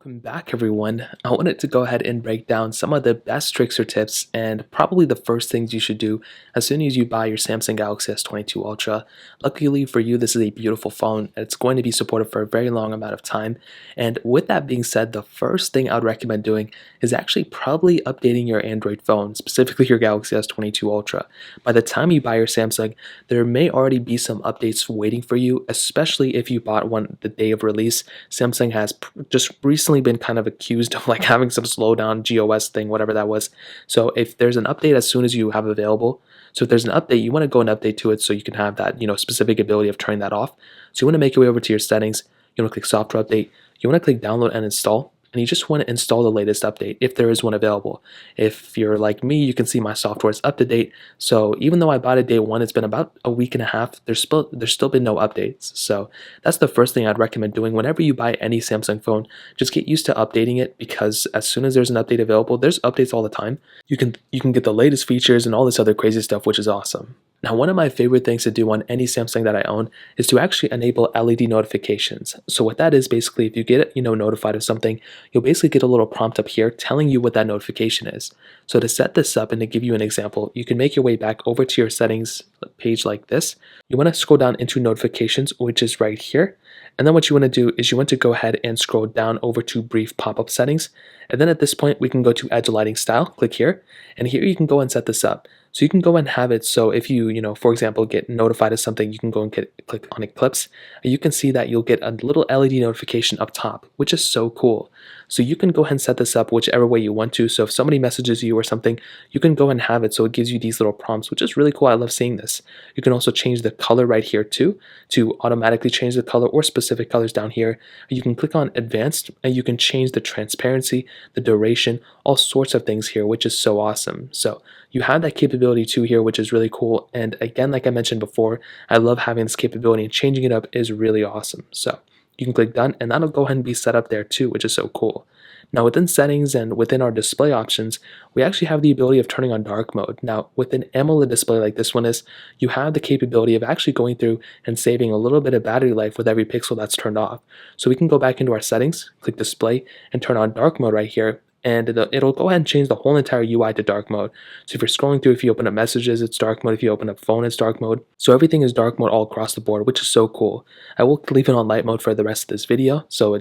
Welcome back, everyone. I wanted to go ahead and break down some of the best tricks or tips and probably the first things you should do as soon as you buy your Samsung Galaxy S22 Ultra. Luckily for you, this is a beautiful phone and it's going to be supported for a very long amount of time. And with that being said, the first thing I would recommend doing is actually probably updating your Android phone, specifically your Galaxy S22 Ultra. By the time you buy your Samsung, there may already be some updates waiting for you, especially if you bought one the day of release. Samsung has just recently been kind of accused of like having some slowdown GOS thing, whatever that was. So if there's an update as soon as you have available, so if there's an update, you want to go and update to it so you can have that, specific ability of turning that off. So you want to make your way over to your settings. You want to click software update. You want to click download and install. And you just want to install the latest update if there is one available. If you're like me, you can see my software is up to date. So even though I bought it day one, it's been about a week and a half. There's still been no updates. So that's the first thing I'd recommend doing whenever you buy any Samsung phone. Just get used to updating it, because as soon as there's an update available, there's updates all the time. You can get the latest features and all this other crazy stuff, which is awesome. Now, one of my favorite things to do on any Samsung that I own is to actually enable LED notifications. So what that is, basically, if you get notified of something, you'll basically get a little prompt up here telling you what that notification is. So to set this up and to give you an example, you can make your way back over to your settings page like this. You want to scroll down into notifications, which is right here. And then what you want to do is you want to go ahead and scroll down over to brief pop-up settings. And then at this point, we can go to edge lighting style, click here, and here you can go and set this up. So you can go and have it so if you, for example, get notified of something, you can go and click on Eclipse. And you can see that you'll get a little LED notification up top, which is so cool. So you can go ahead and set this up whichever way you want to. So if somebody messages you or something, you can go and have it so it gives you these little prompts, which is really cool. I love seeing this. You can also change the color right here too, to automatically change the color or specific colors down here. You can click on advanced and you can change the transparency, the duration, all sorts of things here, which is so awesome. So you have that capability too here, which is really cool. And again, like I mentioned before, I love having this capability, and changing it up is really awesome. So you can click done and that'll go ahead and be set up there too, which is so cool. Now within settings and within our display options, we actually have the ability of turning on dark mode. Now with an AMOLED display like this one is, you have the capability of actually going through and saving a little bit of battery life with every pixel that's turned off. So we can go back into our settings, click display, and turn on dark mode right here. And it'll go ahead and change the whole entire UI to dark mode. So if you're scrolling through, if you open up messages, it's dark mode. If you open up phone, it's dark mode. So everything is dark mode all across the board, which is so cool. I will leave it on light mode for the rest of this video. So I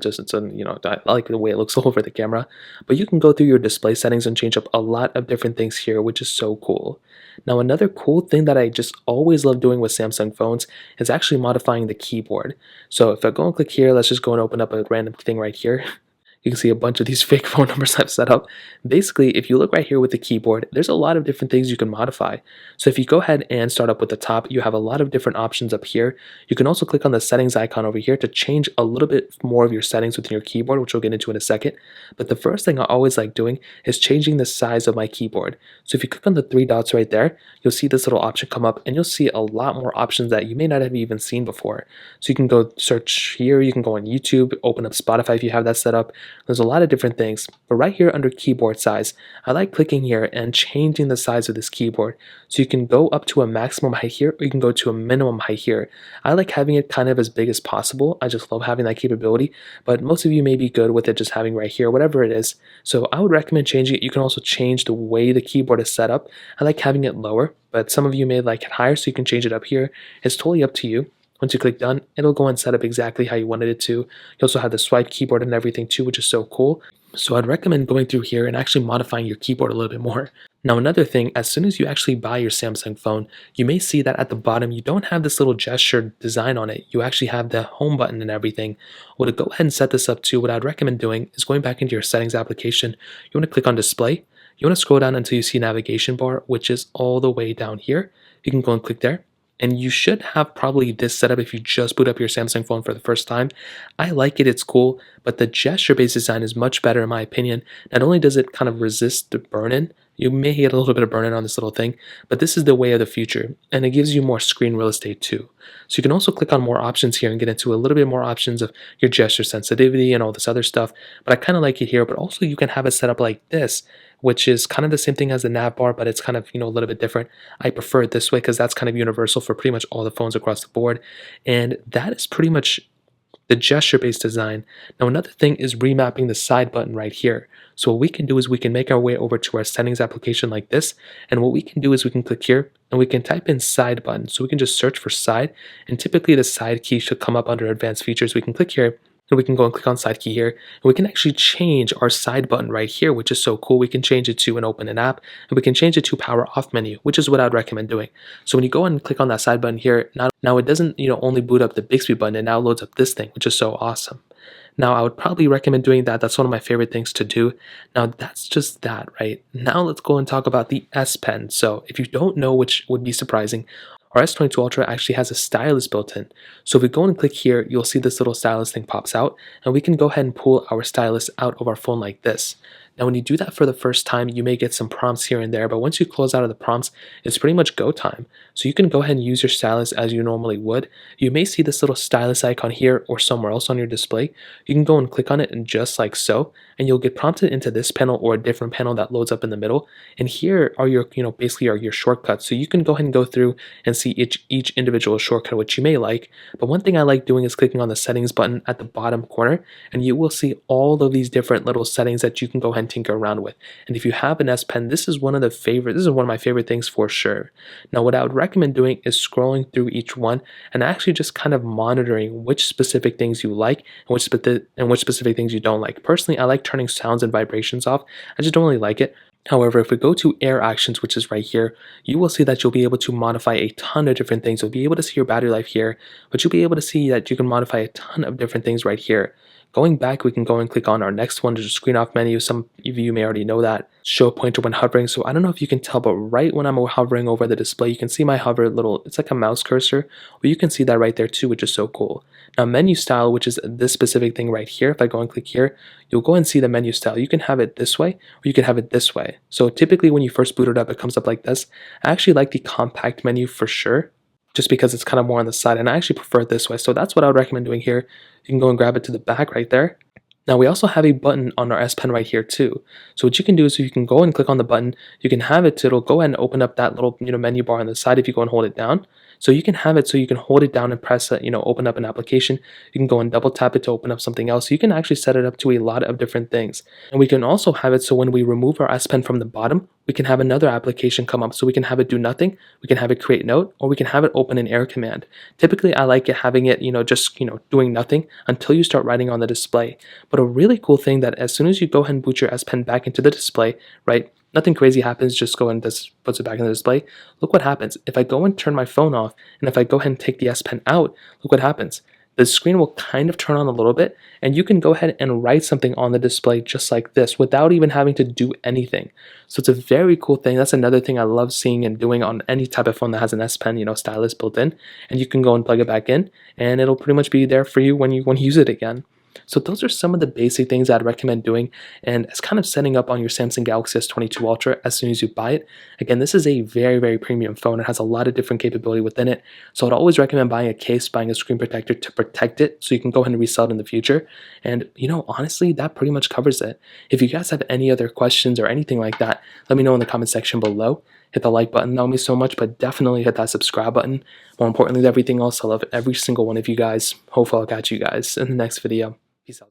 like the way it looks over the camera. But you can go through your display settings and change up a lot of different things here, which is so cool. Now another cool thing that I just always love doing with Samsung phones is actually modifying the keyboard. So if I go and click here, let's just go and open up a random thing right here. You can see a bunch of these fake phone numbers I've set up. Basically, if you look right here with the keyboard, there's a lot of different things you can modify. So if you go ahead and start up with the top, you have a lot of different options up here. You can also click on the settings icon over here to change a little bit more of your settings within your keyboard, which we'll get into in a second. But the first thing I always like doing is changing the size of my keyboard. So if you click on the three dots right there, you'll see this little option come up and you'll see a lot more options that you may not have even seen before. So you can go search here, you can go on YouTube, open up Spotify if you have that set up. There's a lot of different things, but right here under keyboard size, I like clicking here and changing the size of this keyboard. So you can go up to a maximum height here, or you can go to a minimum height here. I like having it kind of as big as possible. I just love having that capability, but most of you may be good with it just having right here, whatever it is. So I would recommend changing it. You can also change the way the keyboard is set up. I like having it lower, but some of you may like it higher, so you can change it up here. It's totally up to you. Once you click done, it'll go and set up exactly how you wanted it to. You also have the swipe keyboard and everything too, which is so cool. So I'd recommend going through here and actually modifying your keyboard a little bit more. Now another thing, as soon as you actually buy your Samsung phone, you may see that at the bottom you don't have this little gesture design on it. You actually have the home button and everything. Well, to go ahead and set this up too, what I'd recommend doing is going back into your settings application. You want to click on display. You want to scroll down until you see navigation bar, which is all the way down here. You can go and click there. And you should have probably this set up if you just boot up your Samsung phone for the first time. I like it, it's cool, but the gesture-based design is much better in my opinion. Not only does it kind of resist the burn-in, you may get a little bit of burn-in on this little thing, but this is the way of the future, and it gives you more screen real estate too. So you can also click on more options here and get into a little bit more options of your gesture sensitivity and all this other stuff, but I kind of like it here, but also you can have it set up like this, which is kind of the same thing as the nav bar, but it's kind of, a little bit different. I prefer it this way because that's kind of universal for pretty much all the phones across the board. And that is pretty much the gesture-based design. Now another thing is remapping the side button right here. So what we can do is we can make our way over to our settings application like this, and what we can do is we can click here and we can type in side button. So we can just search for side, and typically the side key should come up under advanced features. We can click here and we can go and click on side key here, and we can actually change our side button right here, which is so cool. We can change it to an open an app, and we can change it to power off menu, which is what I'd recommend doing. So when you go and click on that side button here, now it doesn't only boot up the Bixby button, it now loads up this thing, which is so awesome. Now I would probably recommend doing that. That's one of my favorite things to do. Now that's just that, right? Now let's go and talk about the S Pen. So if you don't know, which would be surprising, our S22 Ultra actually has a stylus built in. So if we go and click here, you'll see this little stylus thing pops out, and we can go ahead and pull our stylus out of our phone like this. Now when you do that for the first time, you may get some prompts here and there, but once you close out of the prompts, it's pretty much go time. So you can go ahead and use your stylus as you normally would. You may see this little stylus icon here or somewhere else on your display. You can go and click on it, and just like so, and you'll get prompted into this panel or a different panel that loads up in the middle. And here are your, basically are your shortcuts. So you can go ahead and go through and see each individual shortcut, which you may like. But one thing I like doing is clicking on the settings button at the bottom corner, and you will see all of these different little settings that you can go ahead and tinker around with. And if you have an S Pen, this is one of my favorite things for sure. Now what I would recommend doing is scrolling through each one and actually just kind of monitoring which specific things you like and which specific things you don't like. Personally, I like turning sounds and vibrations off. I just don't really like it. However, if we go to Air Actions, which is right here, you will see that you'll be able to modify a ton of different things. You'll be able to see your battery life here, but you'll be able to see that you can modify a ton of different things right here. Going back, we can go and click on our next one, to the screen off menu. Some of you may already know that. Show pointer when hovering. So I don't know if you can tell, but right when I'm hovering over the display, you can see my hover little, it's like a mouse cursor. Well, you can see that right there too, which is so cool. Now menu style, which is this specific thing right here, if I go and click here, you'll go and see the menu style. You can have it this way, or you can have it this way. So typically when you first boot it up, it comes up like this. I actually like the compact menu for sure, just because it's kind of more on the side, and I actually prefer it this way. So that's what I would recommend doing here. You can go and grab it to the back right there. Now we also have a button on our S Pen right here too. So what you can do is you can go and click on the button. You can have it, it'll go ahead and open up that little menu bar on the side if you go and hold it down. So you can have it so you can hold it down and press it, open up an application. You can go and double tap it to open up something else. You can actually set it up to a lot of different things. And we can also have it so when we remove our S Pen from the bottom, we can have another application come up. So we can have it do nothing, we can have it create note, or we can have it open an air command. Typically I like it having it, just doing nothing until you start writing on the display. But a really cool thing that as soon as you go ahead and boot your S Pen back into the display, right? Nothing crazy happens, just go and just puts it back in the display. Look what happens. If I go and turn my phone off, and if I go ahead and take the S Pen out, look what happens. The screen will kind of turn on a little bit, and you can go ahead and write something on the display just like this without even having to do anything. So it's a very cool thing. That's another thing I love seeing and doing on any type of phone that has an S Pen, stylus built in, and you can go and plug it back in, and it'll pretty much be there for you when you use it again. So those are some of the basic things I'd recommend doing, and as kind of setting up on your Samsung Galaxy S22 Ultra as soon as you buy it. Again, this is a very, very premium phone. It has a lot of different capability within it. So I'd always recommend buying a case, buying a screen protector to protect it so you can go ahead and resell it in the future. And honestly, that pretty much covers it. If you guys have any other questions or anything like that, let me know in the comment section below. Hit the like button, that would mean so much, but definitely hit that subscribe button. More importantly than everything else, I love every single one of you guys. Hopefully I'll catch you guys in the next video. Peace out.